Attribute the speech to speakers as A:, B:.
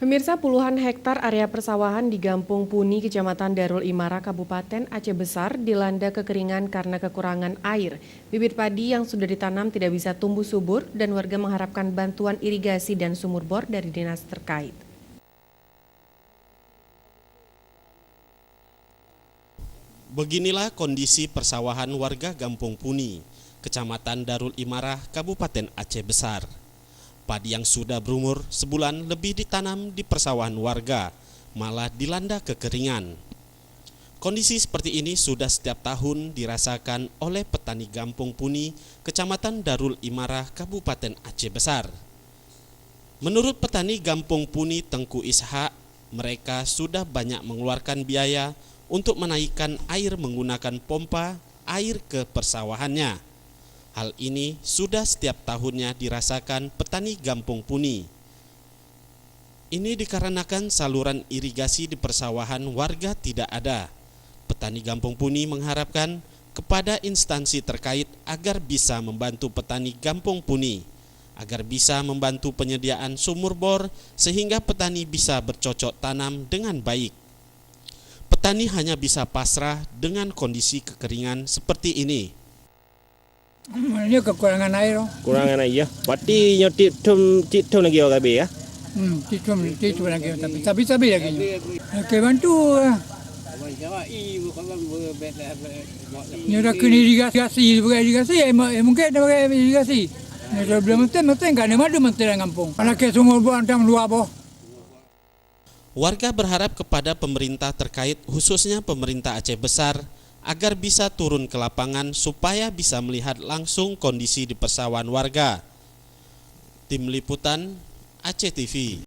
A: Pemirsa, puluhan hektar area persawahan di Gampung Puni, Kecamatan Darul Imara, Kabupaten Aceh Besar dilanda kekeringan karena kekurangan air. Bibit padi yang sudah ditanam tidak bisa tumbuh subur dan warga mengharapkan bantuan irigasi dan sumur bor dari dinas terkait.
B: Beginilah kondisi persawahan warga Gampung Puni, Kecamatan Darul Imara, Kabupaten Aceh Besar. Padi yang sudah berumur sebulan lebih ditanam di persawahan warga, malah dilanda kekeringan. Kondisi seperti ini sudah setiap tahun dirasakan oleh petani Gampung Puni, Kecamatan Darul Imara, Kabupaten Aceh Besar. Menurut petani Gampung Puni Tengku Ishak, mereka sudah banyak mengeluarkan biaya untuk menaikkan air menggunakan pompa air ke persawahannya. Hal ini sudah setiap tahunnya dirasakan petani Gampung Puni. Ini dikarenakan saluran irigasi di persawahan warga tidak ada. Petani Gampung Puni mengharapkan kepada instansi terkait agar bisa membantu petani Gampung Puni, agar bisa membantu penyediaan sumur bor sehingga petani bisa bercocok tanam dengan baik. Petani hanya bisa pasrah dengan kondisi kekeringan seperti ini.
C: Ini kekurangan air.
D: Kurangan air ya. Pati nyotik tum lagi orang be ya.
C: Titum lagi tapi lagi. Oke, bantu. Ini dah kena irigasi, mungkin ada pakai irigasi. Ini belum mesti kan ada madu dalam kampung. Kalau ke sumur buang tang luar boh.
B: Warga berharap kepada pemerintah terkait, khususnya pemerintah Aceh Besar, agar bisa turun ke lapangan supaya bisa melihat langsung kondisi di persawahan warga. Tim Liputan Aceh TV.